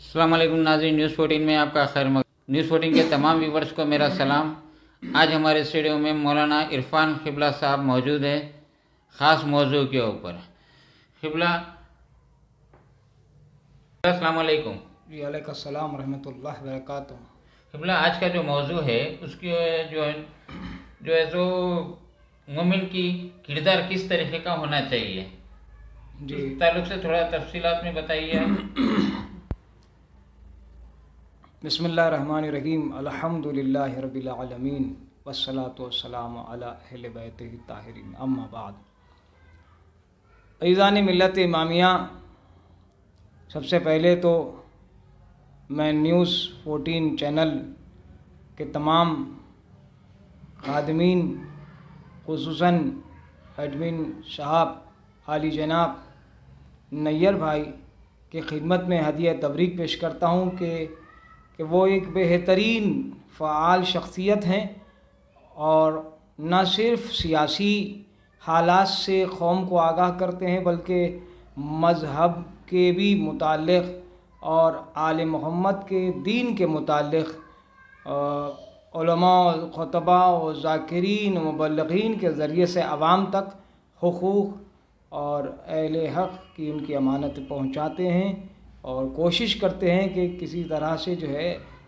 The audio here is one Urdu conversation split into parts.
السلام علیکم ناظرین، نیوز 14 میں آپ کا خیر مقدم۔ نیوز 14 کے تمام ویورز کو میرا سلام۔ آج ہمارے اسٹوڈیو میں مولانا عرفان قبلہ صاحب موجود ہیں خاص موضوع کے اوپر۔ قبلہ السلام علیکم۔ جی علیکم السلام ورحمۃ اللہ وبرکاتہ۔ قبلہ آج کا جو موضوع ہے اس کی جو مومن کی کردار کس طریقے کا ہونا چاہیے، جی اس تعلق سے تھوڑا تفصیلات میں بتائیے۔ بسم اللہ الرحمن الرحیم، الحمد للہ رب العالمین والصلاة والسلام علی اہل بیتہ الطاہرین، اما بعد۔ عزیزان ملت امامیہ، سب سے پہلے تو میں نیوز 14 چینل کے تمام خادمین، خصوصاً ایڈمن صاحب عالی جناب نیّر بھائی کی خدمت میں ہدیہ تبریک پیش کرتا ہوں کہ وہ ایک بہترین فعال شخصیت ہیں، اور نہ صرف سیاسی حالات سے قوم کو آگاہ کرتے ہیں بلکہ مذہب کے بھی متعلق اور آل محمد کے دین کے متعلق علماء، خطباء و ذاکرین و مبلغین کے ذریعے سے عوام تک حقوق اور اہل حق کی ان کی امانت پہنچاتے ہیں، اور کوشش کرتے ہیں کہ کسی طرح سے جو ہے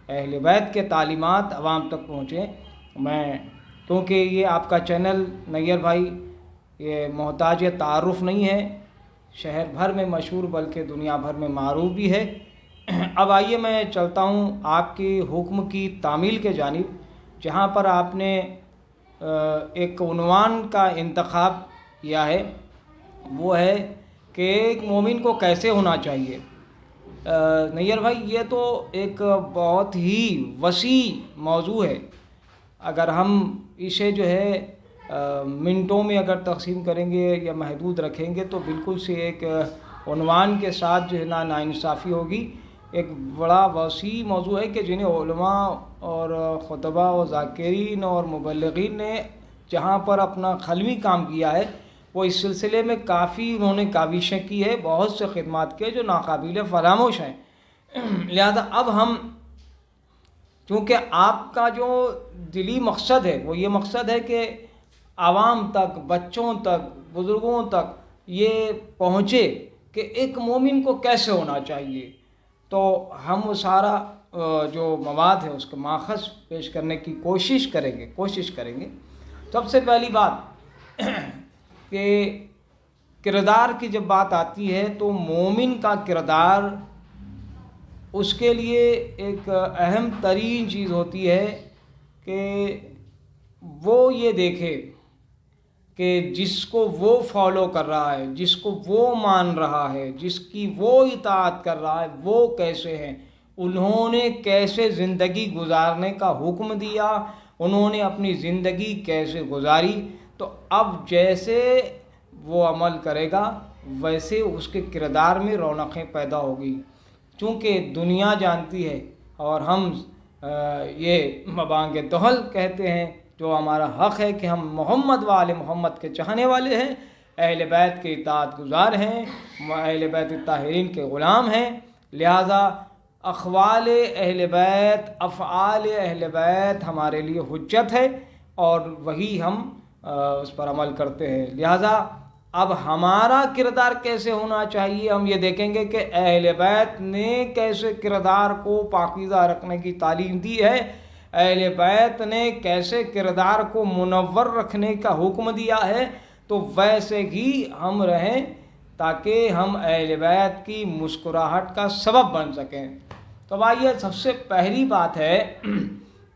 اہل بیت کے تعلیمات عوام تک پہنچیں۔ میں کیونکہ یہ آپ کا چینل نیّر بھائی یہ محتاج تعارف نہیں ہے، شہر بھر میں مشہور بلکہ دنیا بھر میں معروف بھی ہے۔ اب آئیے میں چلتا ہوں آپ کے حکم کی تعمیل کے جانب، جہاں پر آپ نے ایک عنوان کا انتخاب کیا ہے، وہ ہے کہ ایک مومن کو کیسے ہونا چاہیے۔ نیّر بھائی، یہ تو ایک بہت ہی وسیع موضوع ہے۔ اگر ہم اسے جو ہے منٹوں میں اگر تقسیم کریں گے یا محدود رکھیں گے تو بالکل سے ایک عنوان کے ساتھ جو ہے ناانصافی ہوگی۔ ایک بڑا وسیع موضوع ہے کہ جنہیں علماء اور خطباء و ذاکرین اور مبلغین نے جہاں پر اپنا قلمی کام کیا ہے، وہ اس سلسلے میں کافی انہوں نے کاوشیں کی ہے، بہت سے خدمات کے جو ناقابل فراموش ہیں۔ لہذا اب ہم، چونکہ آپ کا جو دلی مقصد ہے وہ یہ مقصد ہے کہ عوام تک، بچوں تک، بزرگوں تک یہ پہنچے کہ ایک مومن کو کیسے ہونا چاہیے، تو ہم وہ سارا جو مواد ہے اس کا ماخذ پیش کرنے کی کوشش کریں گے۔ سب سے پہلی بات کہ کردار کی جب بات آتی ہے تو مومن کا کردار، اس کے لیے ایک اہم ترین چیز ہوتی ہے کہ وہ یہ دیکھے کہ جس کو وہ فالو کر رہا ہے، جس کو وہ مان رہا ہے، جس کی وہ اطاعت کر رہا ہے، وہ کیسے ہیں، انہوں نے کیسے زندگی گزارنے کا حکم دیا، انہوں نے اپنی زندگی کیسے گزاری، تو اب جیسے وہ عمل کرے گا ویسے اس کے کردار میں رونقیں پیدا ہوگی۔ چونکہ دنیا جانتی ہے اور ہم یہ مبانگ دہل کہتے ہیں، جو ہمارا حق ہے کہ ہم محمد و آل محمد کے چاہنے والے ہیں، اہل بیت کے اطاعت گزار ہیں، اہل بیت الطاہرین کے غلام ہیں، لہذا اقوال اہل بیت، افعال اہل بیت ہمارے لیے حجت ہے اور وہی ہم اس پر عمل کرتے ہیں۔ لہذا اب ہمارا کردار کیسے ہونا چاہیے، ہم یہ دیکھیں گے کہ اہل بیت نے کیسے کردار کو پاکیزہ رکھنے کی تعلیم دی ہے، اہل بیت نے کیسے کردار کو منور رکھنے کا حکم دیا ہے، تو ویسے ہی ہم رہیں تاکہ ہم اہل بیت کی مسکراہٹ کا سبب بن سکیں۔ تو آئیے، سب سے پہلی بات ہے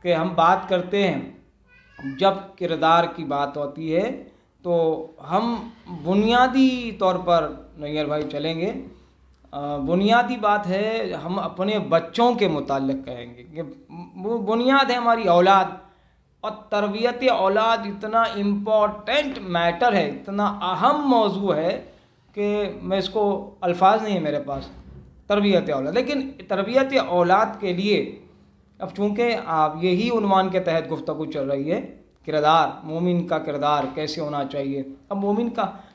کہ ہم بات کرتے ہیں، جب کردار کی بات ہوتی ہے تو ہم بنیادی طور پر نیّر بھائی چلیں گے۔ بنیادی بات ہے، ہم اپنے بچوں کے متعلق کہیں گے کہ وہ بنیاد ہے ہماری اولاد، اور تربیت اولاد اتنا امپورٹنٹ میٹر ہے، اتنا اہم موضوع ہے کہ میں اس کو الفاظ نہیں ہے میرے پاس، تربیت اولاد۔ لیکن تربیت اولاد کے لیے اب چونکہ آپ یہی عنوان کے تحت گفتگو چل رہی ہے، کردار، مومن کا کردار کیسے ہونا چاہیے۔ اب مومن کا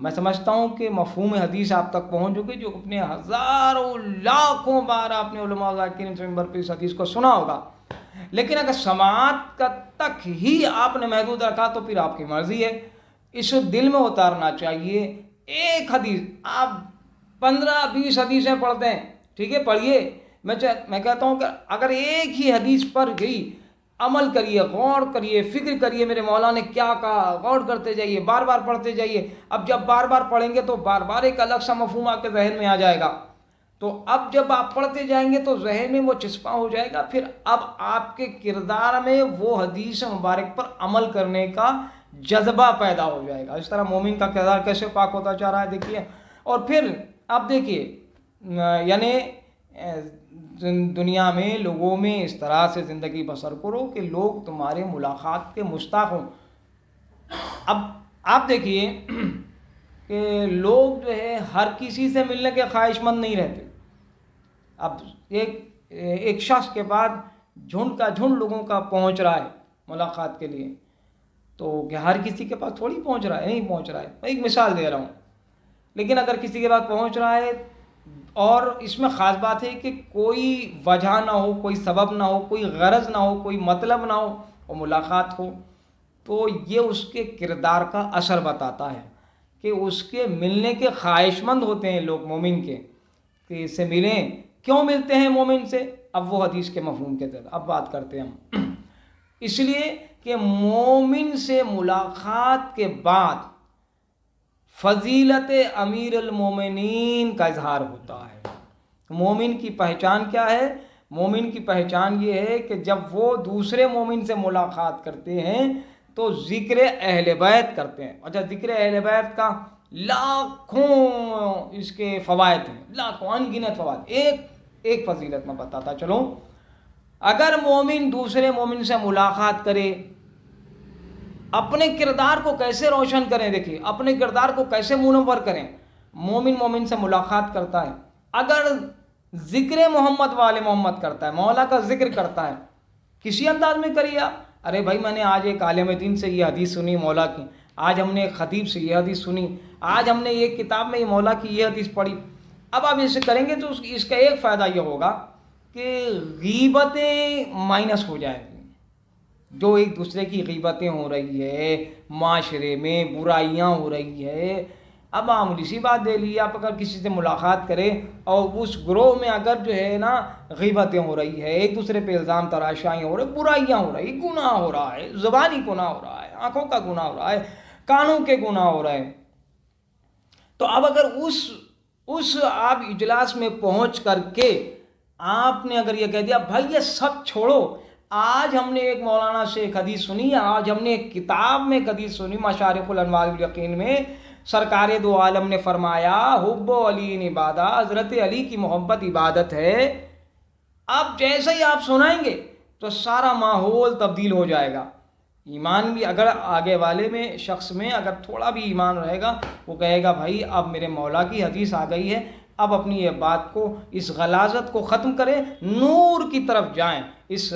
میں سمجھتا ہوں کہ مفہوم حدیث آپ تک پہنچ چکے، جو اپنے ہزاروں لاکھوں بار آپ نے علماء ذاکرین سے منبر پہ اس حدیث کو سنا ہوگا، لیکن اگر سماعت کا تک ہی آپ نے محدود رکھا تو پھر آپ کی مرضی ہے، اس کو دل میں اتارنا چاہیے۔ ایک حدیث آپ 15-20 حدیثیں پڑھتے ہیں، ٹھیک ہے پڑھیے، میں کہتا ہوں کہ اگر ایک ہی حدیث پر گئی عمل کریے، غور کریے، فکر کریے میرے مولا نے کیا کہا، غور کرتے جائیے، بار بار پڑھتے جائیے۔ اب جب بار بار پڑھیں گے تو بار بار ایک الگ سا مفہوم آپ کے ذہن میں آ جائے گا، تو اب جب آپ پڑھتے جائیں گے تو ذہن میں وہ چسپاں ہو جائے گا، پھر اب آپ کے کردار میں وہ حدیث مبارک پر عمل کرنے کا جذبہ پیدا ہو جائے گا۔ اس طرح مومن کا کردار کیسے پاک ہوتا جا رہا ہے دیکھیے۔ اور پھر آپ دیکھیے، یعنی دنیا میں لوگوں میں اس طرح سے زندگی بسر کرو کہ لوگ تمہارے ملاقات کے مشتاق ہوں۔ اب آپ دیکھیے کہ لوگ جو ہے ہر کسی سے ملنے کے خواہش مند نہیں رہتے۔ اب ایک شخص کے بعد جھنڈ کا جھنڈ لوگوں کا پہنچ رہا ہے ملاقات کے لیے، تو کیا ہر کسی کے پاس تھوڑی پہنچ رہا ہے؟ نہیں پہنچ رہا ہے۔ میں ایک مثال دے رہا ہوں، لیکن اگر کسی کے پاس پہنچ رہا ہے، اور اس میں خاص بات ہے کہ کوئی وجہ نہ ہو، کوئی سبب نہ ہو، کوئی غرض نہ ہو، کوئی مطلب نہ ہو، اور ملاقات ہو، تو یہ اس کے کردار کا اثر بتاتا ہے کہ اس کے ملنے کے خواہش مند ہوتے ہیں لوگ مومن کے، کہ اس سے ملیں۔ کیوں ملتے ہیں مومن سے؟ اب وہ حدیث کے مفہوم کے تحت اب بات کرتے ہیں ہم، اس لیے کہ مومن سے ملاقات کے بعد فضیلت امیر المومنین کا اظہار ہوتا ہے۔ مومن کی پہچان کیا ہے؟ مومن کی پہچان یہ ہے کہ جب وہ دوسرے مومن سے ملاقات کرتے ہیں تو ذکر اہل بیت کرتے ہیں۔ اچھا، ذکر اہل بیت کا لاکھوں اس کے فوائد ہیں، لاکھوں انگنت فوائد۔ ایک فضیلت میں بتاتا چلوں، اگر مومن دوسرے مومن سے ملاقات کرے، اپنے کردار کو کیسے روشن کریں، دیکھیے اپنے کردار کو کیسے منور کریں۔ مومن سے ملاقات کرتا ہے، اگر ذکر محمد والے محمد کرتا ہے، مولا کا ذکر کرتا ہے، کسی انداز میں کریے آپ، ارے بھائی میں نے آج ایک عالم دین سے یہ حدیث سنی مولا کی، آج ہم نے ایک خطیب سے یہ حدیث سنی، آج ہم نے ایک کتاب میں یہ مولا کی یہ حدیث پڑھی۔ اب آپ اسے کریں گے تو اس کا ایک فائدہ یہ ہوگا کہ غیبتیں مائنس ہو جائیں گی۔ جو ایک دوسرے کی غیبتیں ہو رہی ہے، معاشرے میں برائیاں ہو رہی ہے، اب معمولی سی بات دے لیے، آپ اگر کسی سے ملاقات کریں اور اس گروہ میں اگر جو ہے نا غیبتیں ہو رہی ہے، ایک دوسرے پہ الزام تراشائیں ہو رہی، برائیاں ہو رہی، گناہ ہو رہا ہے، زبانی گناہ ہو رہا ہے، آنکھوں کا گناہ ہو رہا ہے، کانوں کے گناہ ہو رہے ہیں، تو اب اگر اس آپ اجلاس میں پہنچ کر کے آپ نے اگر یہ کہہ دیا بھائی یہ سب چھوڑو، آج ہم نے ایک مولانا سے ایک حدیث سنی، آج ہم نے ایک کتاب میں ایک حدیث سنی، مشارق الانوار الیقین میں سرکار دو عالم نے فرمایا حب علی عبادہ، حضرت علی کی محبت عبادت ہے۔ اب جیسے ہی آپ سنائیں گے تو سارا ماحول تبدیل ہو جائے گا۔ ایمان بھی اگر آگے والے میں شخص میں اگر تھوڑا بھی ایمان رہے گا، وہ کہے گا بھائی اب میرے مولا کی حدیث آ گئی ہے، اب اپنی یہ بات کو، اس غلاظت کو ختم کریں، نور کی طرف جائیں، اس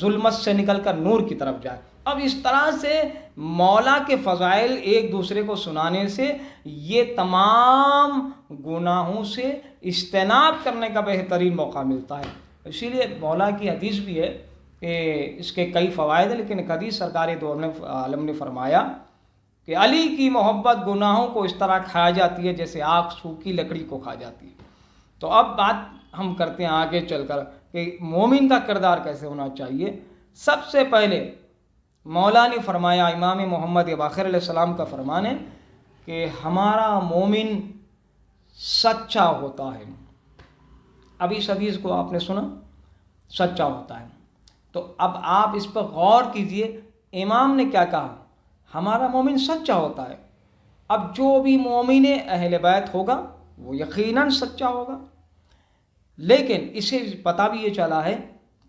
ظلمت سے نکل کر نور کی طرف جائیں۔ اب اس طرح سے مولا کے فضائل ایک دوسرے کو سنانے سے یہ تمام گناہوں سے اجتناب کرنے کا بہترین موقع ملتا ہے۔ اسی لیے مولا کی حدیث بھی ہے کہ اس کے کئی فوائد ہیں، لیکن ایک حدیث سرکار دو عالم نے فرمایا کہ علی کی محبت گناہوں کو اس طرح کھا جاتی ہے جیسے آگ سوکھی لکڑی کو کھا جاتی ہے۔ تو اب بات ہم کرتے ہیں آگے چل کر کہ مومن کا کردار کیسے ہونا چاہیے۔ سب سے پہلے مولا نے فرمایا، امام محمد باقر علیہ السلام کا فرمان ہے کہ ہمارا مومن سچا ہوتا ہے۔ اب اس حدیث کو آپ نے سنا، سچا ہوتا ہے، تو اب آپ اس پر غور کیجئے، امام نے کیا کہا؟ ہمارا مومن سچا ہوتا ہے۔ اب جو بھی مومن اہل بیت ہوگا وہ یقیناً سچا ہوگا، لیکن اسے پتہ بھی یہ چلا ہے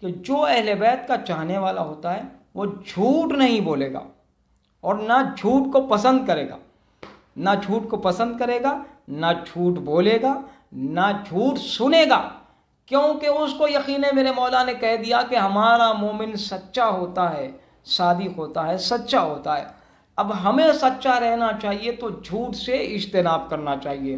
کہ جو اہل بیت کا چاہنے والا ہوتا ہے وہ جھوٹ نہیں بولے گا اور نہ جھوٹ کو پسند کرے گا، نہ جھوٹ کو پسند کرے گا، نہ جھوٹ بولے گا، نہ جھوٹ سنے گا، کیونکہ اس کو یقین ہے، میرے مولا نے کہہ دیا کہ ہمارا مومن سچا ہوتا ہے، صادق ہوتا ہے، سچا ہوتا ہے۔ اب ہمیں سچا رہنا چاہیے تو جھوٹ سے اجتناب کرنا چاہیے۔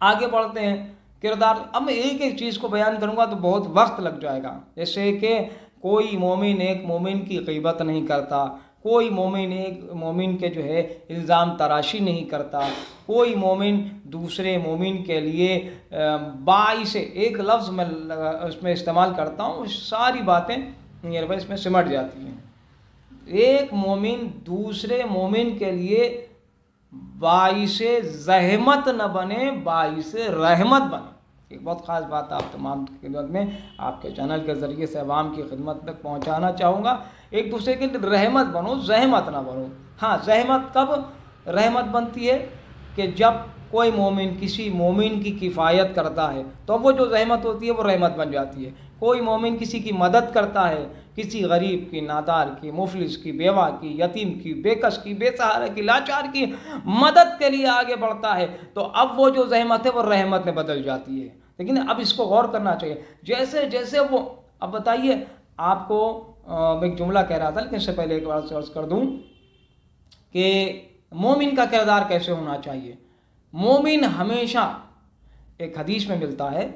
آگے بڑھتے ہیں کردار۔ اب میں ایک ایک چیز کو بیان کروں گا تو بہت وقت لگ جائے گا، جیسے کہ کوئی مومن ایک مومن کی غیبت نہیں کرتا، کوئی مومن ایک مومن کے جو ہے الزام تراشی نہیں کرتا، کوئی مومن دوسرے مومن کے لیے باعث ایک لفظ میں اس میں استعمال کرتا ہوں، ساری باتیں اس میں سمٹ جاتی ہیں۔ ایک مومن دوسرے مومن کے لیے باعث زحمت نہ بنے، باعث رحمت بنے۔ ایک بہت خاص بات آپ تمام کی خدمت میں آپ کے چینل کے ذریعے سے عوام کی خدمت تک پہنچانا چاہوں گا۔ ایک دوسرے کے لیے رحمت بنو، زحمت نہ بنو۔ ہاں، زحمت کب رحمت بنتی ہے؟ کہ جب کوئی مومن کسی مومن کی کفایت کرتا ہے تو وہ جو زحمت ہوتی ہے وہ رحمت بن جاتی ہے۔ کوئی مومن کسی کی مدد کرتا ہے، کسی غریب کی، نادار کی، مفلس کی، بیوہ کی، یتیم کی، بے کس کی، بے سہارا کی، لاچار کی مدد کے لیے آگے بڑھتا ہے تو اب وہ جو زحمت ہے وہ رحمت میں بدل جاتی ہے۔ لیکن اب اس کو غور کرنا چاہیے، جیسے جیسے وہ، اب بتائیے آپ کو میں ایک جملہ کہہ رہا تھا، لیکن اس سے پہلے ایک بار عرض کر دوں کہ مومن کا کردار کیسے ہونا چاہیے۔ مومن ہمیشہ، ایک حدیث میں ملتا ہے،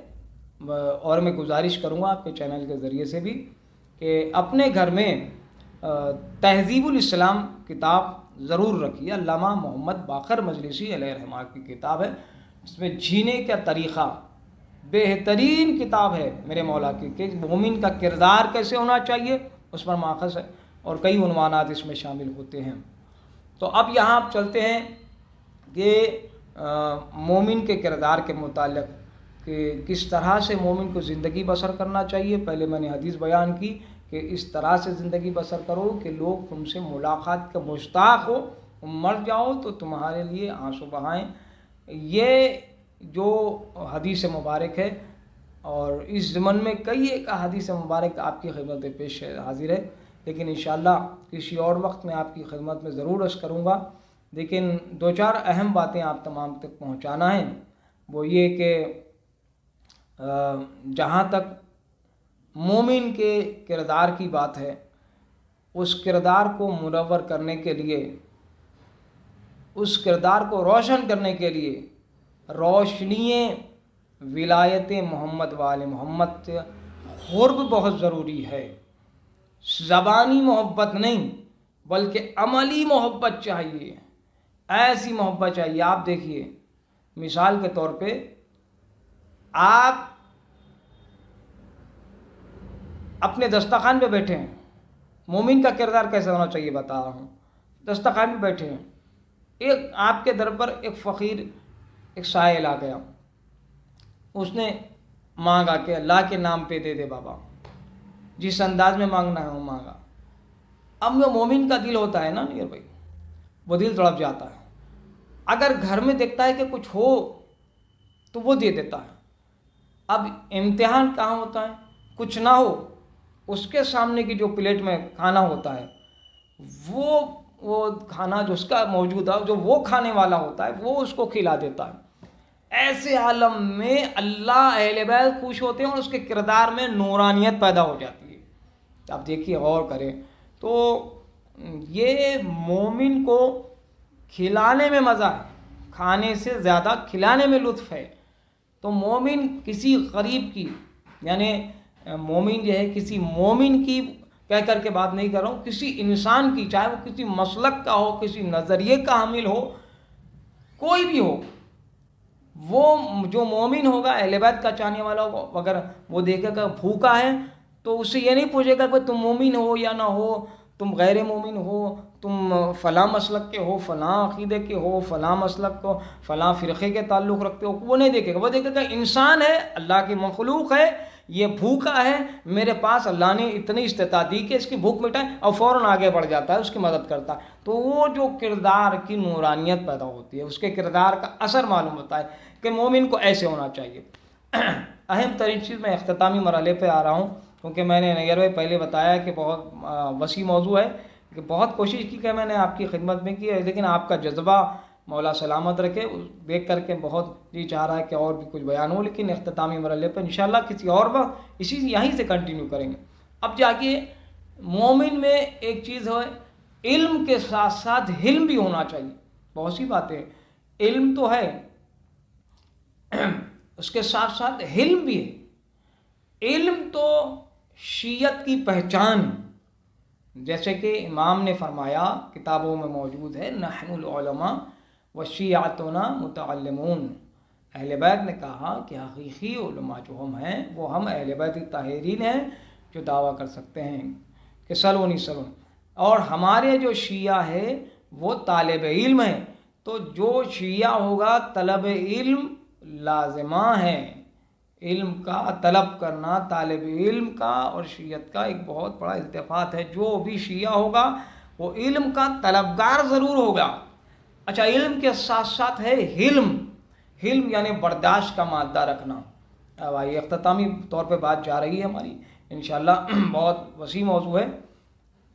اور میں گزارش کروں گا آپ کے چینل کے ذریعے سے بھی کہ اپنے گھر میں تہذیب الاسلام کتاب ضرور رکھیے۔ علامہ محمد باقر مجلسی علیہ رحمہ کی کتاب ہے، اس میں جینے کا طریقہ بہترین کتاب ہے میرے مولا کی، کہ مومن کا کردار کیسے ہونا چاہیے، اس پر ماخذ ہے، اور کئی عنوانات اس میں شامل ہوتے ہیں۔ تو اب یہاں آپ چلتے ہیں کہ مومن کے کردار کے متعلق کہ کس طرح سے مومن کو زندگی بسر کرنا چاہیے۔ پہلے میں نے حدیث بیان کی کہ اس طرح سے زندگی بسر کرو کہ لوگ تم سے ملاقات کا مشتاق ہو، مر جاؤ تو تمہارے لیے آنسو بہائیں۔ یہ جو حدیث مبارک ہے، اور اس ضمن میں کئی ایک حدیث مبارک آپ کی خدمت پیش حاضر ہے، لیکن انشاءاللہ کسی اور وقت میں آپ کی خدمت میں ضرور عرض کروں گا۔ لیکن دو چار اہم باتیں آپ تمام تک پہنچانا ہے، وہ یہ کہ جہاں تک مومن کے کردار کی بات ہے، اس کردار کو منور کرنے کے لیے، اس کردار کو روشن کرنے کے لیے روشنی ولایت محمد وآل محمد قرب بہت ضروری ہے۔ زبانی محبت نہیں بلکہ عملی محبت چاہیے، ایسی محبت چاہیے۔ آپ دیکھیے، مثال کے طور پہ آپ اپنے دسترخوان پہ بیٹھے ہیں، مومن کا کردار کیسا ہونا چاہیے بتا رہا ہوں۔ دسترخوان پہ بیٹھے ہیں، ایک آپ کے در پر ایک فقیر، ایک سائل آ گیا، اس نے مانگا کہ اللہ کے نام پہ دے دے بابا، جس انداز میں مانگنا ہے وہ مانگا۔ اب جو مومن کا دل ہوتا ہے نا نیر بھائی، وہ دل تڑپ جاتا ہے۔ اگر گھر میں دیکھتا ہے کہ کچھ ہو تو وہ دے دیتا ہے۔ اب امتحان کہاں ہوتا ہے؟ کچھ نہ ہو، اس کے سامنے کی جو پلیٹ میں کھانا ہوتا ہے، وہ کھانا جو اس کا موجود ہے، جو وہ کھانے والا ہوتا ہے، وہ اس کو کھلا دیتا ہے۔ ایسے عالم میں اللہ اہل بیت خوش ہوتے ہیں اور اس کے کردار میں نورانیت پیدا ہو جاتی ہے۔ آپ دیکھیے، غور کریں تو یہ مومن کو کھلانے میں مزہ ہے، کھانے سے زیادہ کھلانے میں لطف ہے۔ تو مومن کسی غریب کی، یعنی مومن جو ہے کسی مومن کی کہہ کر کے بات نہیں کر رہا ہوں، کسی انسان کی، چاہے وہ کسی مسلک کا ہو، کسی نظریے کا حامل ہو، کوئی بھی ہو، وہ جو مومن ہوگا، اہل بیت کا چاہنے والا ہوگا، اگر وہ دیکھے گا بھوکا ہے تو اس سے یہ نہیں پوچھے گا کہ تم مومن ہو یا نہ ہو، تم غیر مومن ہو، تم فلاں مسلک کے ہو، فلاں عقیدے کے ہو، فلاں مسلک کو، فلاں فرقے کے تعلق رکھتے ہو، وہ نہیں دیکھے گا۔ وہ دیکھے گا انسان ہے، اللہ کی مخلوق ہے، یہ بھوکا ہے، میرے پاس اللہ نے اتنی استطاعت دی کہ اس کی بھوک مٹائے، اور فوراً آگے بڑھ جاتا ہے، اس کی مدد کرتا ہے۔ تو وہ جو کردار کی نورانیت پیدا ہوتی ہے، اس کے کردار کا اثر معلوم ہوتا ہے کہ مومن کو ایسے ہونا چاہیے۔ اہم ترین چیز، میں اختتامی مرحلے پہ آ رہا ہوں، کیونکہ میں نے نیر بھائی پہلے بتایا کہ بہت وسیع موضوع ہے، کہ بہت کوشش کی کہ میں نے آپ کی خدمت میں کی ہے، لیکن آپ کا جذبہ مولا سلامت رکھے، دیکھ کر کے بہت جی چاہ رہا ہے کہ اور بھی کچھ بیان ہو، لیکن اختتامی مرحلے پہ انشاءاللہ کسی اور وقت یہیں سے کنٹینیو کریں گے۔ اب جا کے مومن میں ایک چیز ہے علم کے ساتھ ساتھ حلم بھی ہونا چاہیے. بہت سی باتیں، علم تو ہے، اس کے ساتھ ساتھ حلم بھی ہے. علم تو شیعت کی پہچان ہے، جیسے کہ امام نے فرمایا، کتابوں میں موجود ہے، نحن العلماء وشیعتنا متعلمون. اہل بیت نے کہا کہ حقیقی علماء جو ہم ہیں وہ ہم اہل بیت طاہرین ہیں جو دعویٰ کر سکتے ہیں کہ صلو نہیں صلو. اور ہمارے جو شیعہ ہے وہ طالب علم ہیں. تو جو شیعہ ہوگا طلب علم لازمہ ہے. علم کا طلب کرنا طالب علم کا اور شیعت کا ایک بہت بڑا اتفاق ہے. جو بھی شیعہ ہوگا وہ علم کا طلبگار ضرور ہوگا. اچھا، علم کے ساتھ ساتھ ہے حلم. حلم یعنی برداشت کا مادہ رکھنا. اب آئیے، اختتامی طور پہ بات جا رہی ہے ہماری انشاءاللہ، بہت وسیع موضوع ہے.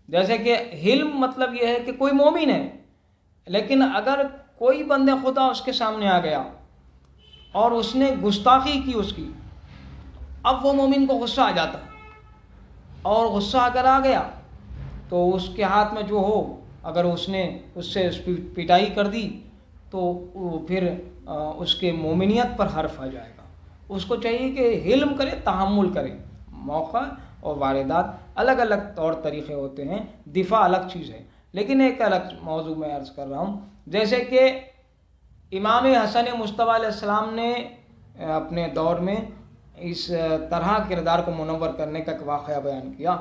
جیسے کہ حلم مطلب یہ ہے کہ کوئی مومن ہے، لیکن اگر کوئی بندے خدا اس کے سامنے آ گیا اور اس نے گستاخی کی اس کی، اب وہ مومن کو غصہ آ جاتا ہے، اور غصہ اگر آ گیا تو اس کے ہاتھ میں جو ہو، اگر اس نے اس سے پٹائی کر دی تو پھر اس کے مومنیت پر حرف آ جائے گا. اس کو چاہیے کہ حلم کرے، تحمل کرے. موقع اور واردات الگ الگ طور طریقے ہوتے ہیں، دفاع الگ چیز ہے. لیکن ایک الگ موضوع میں عرض کر رہا ہوں، جیسے کہ امام حسن مصطفیٰ علیہ السلام نے اپنے دور میں اس طرح کردار کو منور کرنے کا ایک واقعہ بیان کیا.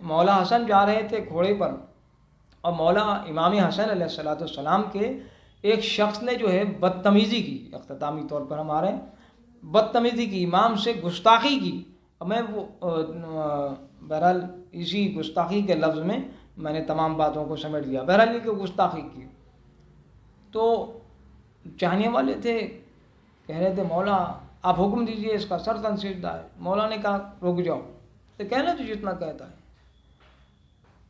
مولا حسن جا رہے تھے گھوڑے پر، اور مولا امام حسن علیہ السلام کے ایک شخص نے جو ہے بدتمیزی کی. اختتامی طور پر ہم آ رہے ہیں، بدتمیزی کی، امام سے گستاخی کی. میں وہ بہرحال اسی گستاخی کے لفظ میں نے تمام باتوں کو سمیٹ لیا. بہرحال یہ کہ گستاخی کی تو چاہنے والے تھے، کہہ رہے تھے مولا آپ حکم دیجئے، اس کا سر تنسیدہ ہے. مولا نے کہا رک جاؤ، تو کہنا تو جتنا کہتا ہے.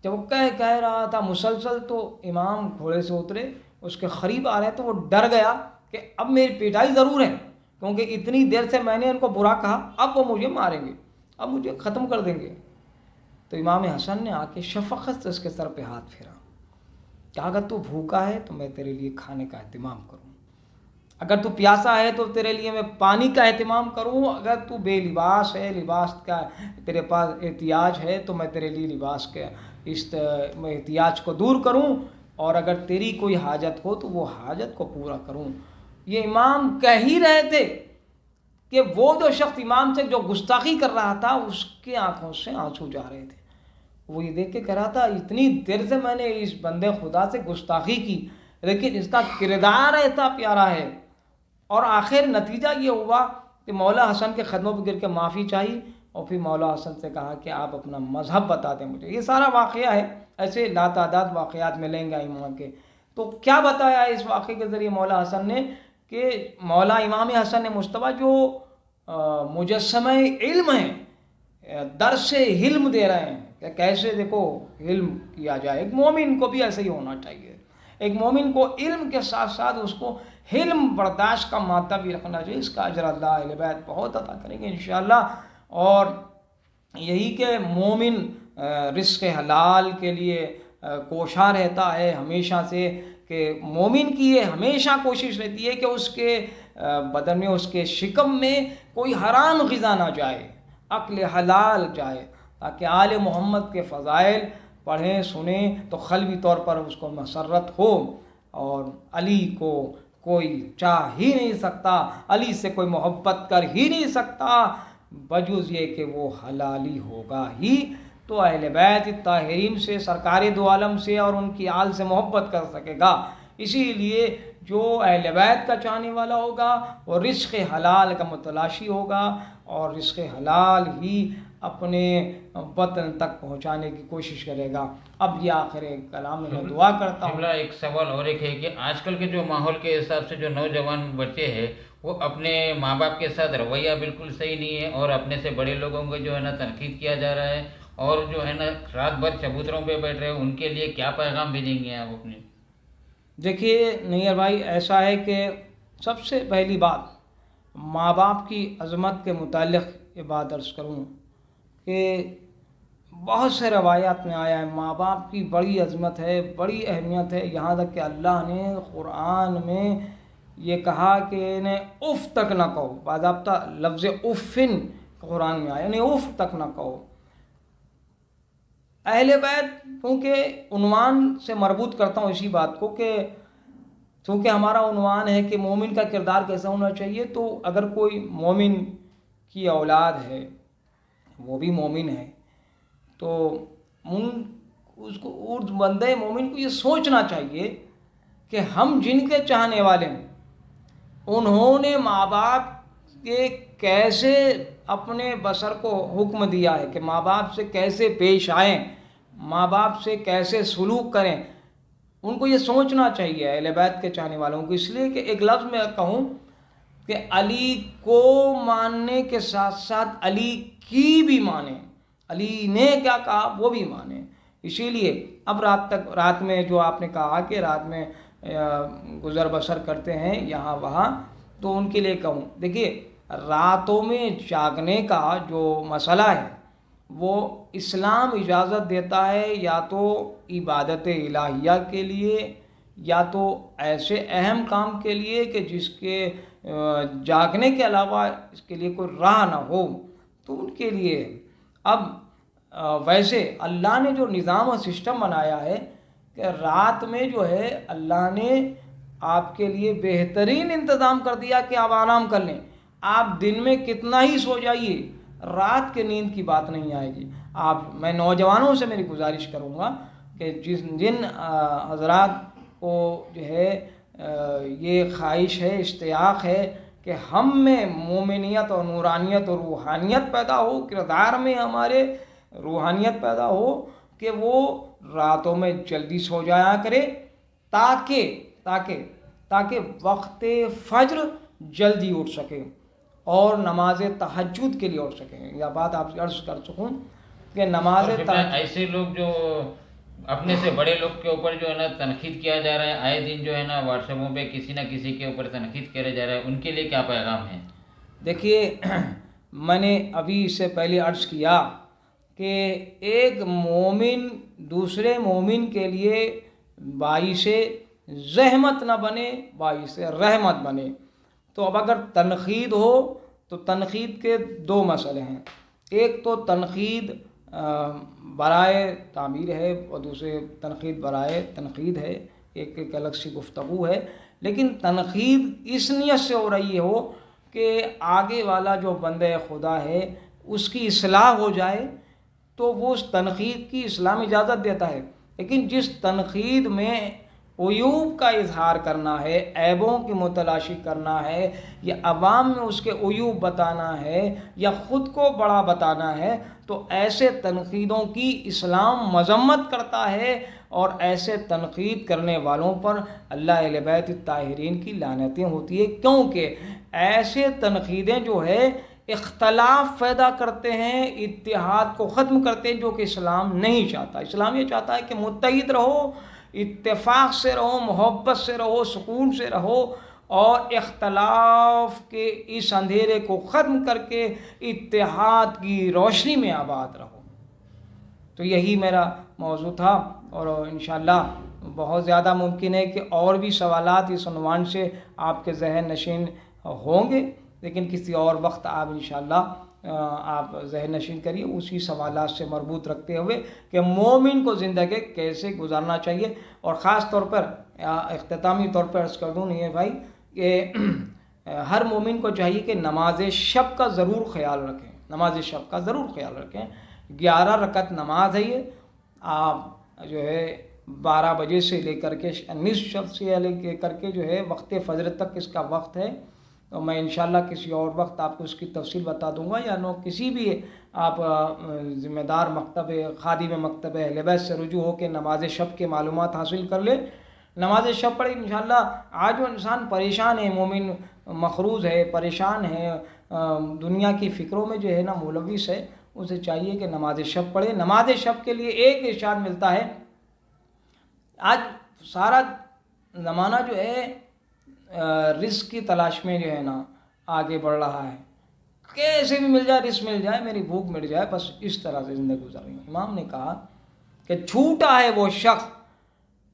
جب وہ کہہ رہا تھا مسلسل، تو امام گھوڑے سے اترے، اس کے قریب آ رہے تو وہ ڈر گیا کہ اب میری پٹائی ضرور ہے، کیونکہ اتنی دیر سے میں نے ان کو برا کہا، اب وہ مجھے ماریں گے، اب مجھے ختم کر دیں گے. تو امام حسن نے آ کے شفقت سے اس کے سر پہ ہاتھ پھیرا، کہ اگر تو بھوکا ہے تو میں تیرے لیے کھانے کا اہتمام کروں، اگر تو پیاسا ہے تو تیرے لیے میں پانی کا اہتمام کروں، اگر تو بے لباس ہے، لباس کا تیرے پاس احتیاج ہے تو میں تیرے لیے لباس کے اس احتیاج کو دور کروں، اور اگر تیری کوئی حاجت ہو تو وہ حاجت کو پورا کروں. یہ امام کہہ ہی رہے تھے کہ وہ جو شخص امام سے جو گستاخی کر رہا تھا اس کے آنکھوں سے آنسو جا رہے تھے. وہ یہ دیکھ کے کہہ رہا تھا اتنی دیر سے میں نے اس بندے خدا سے گستاخی کی، لیکن اس کا کردار ایسا پیارا ہے. اور آخر نتیجہ یہ ہوا کہ مولا حسن کے قدموں پہ گر کے معافی چاہی، اور پھر مولا حسن سے کہا کہ آپ اپنا مذہب بتا دیں مجھے. یہ سارا واقعہ ہے، ایسے لاتعداد واقعات ملیں گے امام کے. تو کیا بتایا اس واقعے کے ذریعے مولا حسن نے، کہ مولا امام حسن مصطفیٰ جو مجسمہ علم ہیں، درس علم دے رہے ہیں کہ کیسے دیکھو علم کیا جائے. ایک مومن کو بھی ایسے ہی ہونا چاہیے. ایک مومن کو علم کے ساتھ ساتھ اس کو حلم برداشت کا مادہ بھی رکھنا چاہیے. اس کا اجر اللہ اہل بیت بہت عطا کریں گے انشاءاللہ. اور یہی کہ مومن رزق حلال کے لیے کوشاں رہتا ہے ہمیشہ سے، کہ مومن کی یہ ہمیشہ کوشش رہتی ہے کہ اس کے بدن میں، اس کے شکم میں کوئی حرام غذا نہ جائے، عقل حلال جائے، تاکہ آل محمد کے فضائل پڑھیں سنیں تو قلبی طور پر اس کو مسرت ہو. اور علی کو کوئی چاہ ہی نہیں سکتا، علی سے کوئی محبت کر ہی نہیں سکتا بجز یہ کہ وہ حلالی ہوگا ہی. تو اہل بیت طاہرین سے، سرکار دو عالم سے اور ان کی آل سے محبت کر سکے گا. اسی لیے جو اہل بیت کا چاہنے والا ہوگا وہ رزق حلال کا متلاشی ہوگا، اور رزق حلال ہی اپنے وطن تک پہنچانے کی کوشش کرے گا. اب یہ آخر کلام میں دعا کرتا ہوں. ایک سوال اور ایک ہے کہ آج کل کے جو ماحول کے حساب سے جو نوجوان بچے ہیں وہ اپنے ماں باپ کے ساتھ رویہ بالکل صحیح نہیں ہے، اور اپنے سے بڑے لوگوں کو جو ہے نا تنقید کیا جا رہا ہے، اور جو ہے نا رات بھر چبوتروں پہ بیٹھ رہے ہیں. ان کے لیے کیا پیغام بھیجیں گے آپ اپنے؟ دیکھیے نیئر بھائی، ایسا ہے کہ سب سے پہلی بات ماں باپ کی عظمت کے متعلق یہ بات عرض کروں کہ بہت سے روایات میں آیا ہے ماں باپ کی بڑی عظمت ہے، بڑی اہمیت ہے، یہاں تک کہ اللہ نے قرآن میں یہ کہا کہ انہیں اف تک نہ کہو، باضابطہ لفظ افن قرآن میں آیا، انہیں اف تک نہ کہو۔ اہل بیت کیونکہ عنوان سے مربوط کرتا ہوں اسی بات کو کہ چونکہ ہمارا عنوان ہے کہ مومن کا کردار کیسا ہونا چاہیے، تو اگر کوئی مومن کی اولاد ہے، وہ بھی مومن ہے، تو اس کو بندے مومن کو یہ سوچنا چاہیے کہ ہم جن کے چاہنے والے ہیں انہوں نے ماں باپ کے کیسے اپنے بشر کو حکم دیا ہے کہ ماں باپ سے کیسے پیش آئیں، ماں باپ سے کیسے سلوک کریں، ان کو یہ سوچنا چاہیے اہل بیت کے چاہنے والوں کو۔ اس لیے کہ ایک لفظ میں کہوں کہ علی کو ماننے کے ساتھ ساتھ علی کی بھی مانیں، علی نے کیا کہا وہ بھی مانیں۔ اسی لیے اب رات میں جو آپ نے کہا کہ رات میں گزر بسر کرتے ہیں یہاں وہاں، تو ان کے لیے کہوں دیکھیے راتوں میں جاگنے کا جو مسئلہ ہے وہ اسلام اجازت دیتا ہے یا تو عبادت الہیہ کے لیے یا تو ایسے اہم کام کے لیے کہ جس کے جاگنے کے علاوہ اس کے لیے کوئی راہ نہ ہو، تو ان کے لیے۔ اب ویسے اللہ نے جو نظام و سسٹم بنایا ہے کہ رات میں جو ہے اللہ نے آپ کے لیے بہترین انتظام کر دیا کہ آپ آرام کر لیں، آپ دن میں کتنا ہی سو جائیے، رات کے نیند کی بات نہیں آئے گی۔ میں نوجوانوں سے میری گزارش کروں گا کہ جن حضرات کو جو ہے یہ خواہش ہے، اشتیاق ہے کہ ہم میں مومنیت اور نورانیت اور روحانیت پیدا ہو، کردار میں ہمارے روحانیت پیدا ہو، کہ وہ راتوں میں جلدی سو جایا کرے تاکہ وقت فجر جلدی اٹھ سکے اور نماز تہجد کے لیے اٹھ سکیں۔ یہ بات آپ سے عرض کر سکوں کہ نماز ایسے لوگ جو اپنے سے بڑے لوگ کے اوپر جو ہے نا تنقید کیا جا رہا ہے، آئے دن جو ہے نا واٹس ایپوں پہ کسی نہ کسی کے اوپر تنقید کیا جا رہا ہے، ان کے لیے کیا پیغام ہے؟ دیکھیے میں نے ابھی اس سے پہلے عرض کیا کہ ایک مومن دوسرے مومن کے لیے باعث زحمت نہ بنے، باعث رحمت بنے۔ تو اب اگر تنقید ہو تو تنقید کے دو مسئلے ہیں، ایک تو تنقید برائے تعمیر ہے اور دوسرے تنقید برائے تنقید ہے، ایک الگ سی گفتگو ہے۔ لیکن تنقید اس نیت سے ہو رہی ہو کہ آگے والا جو بندہ خدا ہے اس کی اصلاح ہو جائے، تو وہ اس تنقید کی اسلام اجازت دیتا ہے۔ لیکن جس تنقید میں عیوب کا اظہار کرنا ہے، عیبوں کی متلاشی کرنا ہے، یا عوام میں اس کے عیوب بتانا ہے یا خود کو بڑا بتانا ہے، تو ایسے تنقیدوں کی اسلام مذمت کرتا ہے، اور ایسے تنقید کرنے والوں پر اللہ اہل بیت الطاہرین کی لعنتیں ہوتی ہے، کیونکہ ایسے تنقیدیں جو ہے اختلاف پیدا کرتے ہیں، اتحاد کو ختم کرتے ہیں، جو کہ اسلام نہیں چاہتا۔ اسلام یہ چاہتا ہے کہ متحد رہو، اتفاق سے رہو، محبت سے رہو، سکون سے رہو، اور اختلاف کے اس اندھیرے کو ختم کر کے اتحاد کی روشنی میں آباد رہو۔ تو یہی میرا موضوع تھا، اور انشاءاللہ بہت زیادہ ممکن ہے کہ اور بھی سوالات اس عنوان سے آپ کے ذہن نشین ہوں گے، لیکن کسی اور وقت آپ انشاءاللہ آپ ذہن نشین کریے اسی سوالات سے مربوط رکھتے ہوئے کہ مومن کو زندگی کیسے گزارنا چاہیے۔ اور خاص طور پر اختتامی طور پر عرض کر دوں نہیں بھائی کہ ہر مومن کو چاہیے کہ نماز شب کا ضرور خیال رکھیں، نماز شب کا ضرور خیال رکھیں۔ 11 رکعت نماز ہے، یہ آپ جو ہے 12 بجے سے لے کر کے نصف شب سے لے کر کے جو ہے وقت فجر تک اس کا وقت ہے۔ تو میں انشاءاللہ کسی اور وقت آپ کو اس کی تفصیل بتا دوں گا، یا کسی بھی آپ ذمہ دار مکتب خادم مکتب اہل بیت سے رجوع ہو کے نماز شب کے معلومات حاصل کر لے، نماز شب پڑھے انشاءاللہ۔ آج جو انسان پریشان ہے، مومن مخروض ہے، پریشان ہے، دنیا کی فکروں میں جو ہے نا ملوث ہے، اسے چاہیے کہ نماز شب پڑھے۔ نماز شب کے لیے ایک ارشاد ملتا ہے۔ آج سارا زمانہ جو ہے رزق کی تلاش میں جو ہے نا آگے بڑھ رہا ہے، کیسے بھی مل جائے، رزق مل جائے، میری بھوک مٹ جائے، بس اس طرح سے زندگی گزار رہی ہوں۔ امام نے کہا کہ چھوٹا ہے وہ شخص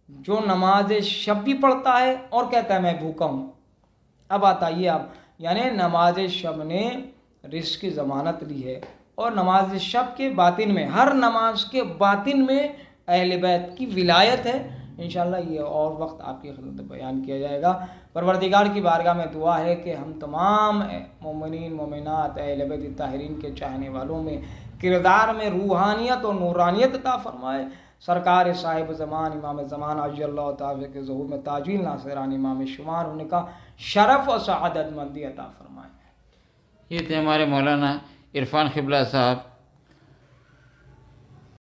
جو نماز شب بھی پڑھتا ہے اور کہتا ہے میں بھوکا ہوں۔ اب آتائیے آپ، یعنی نماز شب نے رزق کی ضمانت لی ہے، اور نماز شب کے باطن میں، ہر نماز کے باطن میں اہل بیت کی ولایت ہے۔ انشاءاللہ یہ اور وقت آپ کی خدمت میں بیان کیا جائے گا۔ پروردگار کی بارگاہ میں دعا ہے کہ ہم تمام مومنین مومنات اہل بیت طاہرین کے چاہنے والوں میں کردار میں روحانیت اور نورانیت عطا فرمائے۔ سرکار صاحب زمان امام زمان عجل اللہ تعالی کے ظہور میں تاجیل ناصران امام شمار ہونے کا شرف اور سعادت مندی عطا فرمائے۔ یہ تھے ہمارے مولانا عرفان قبلہ صاحب،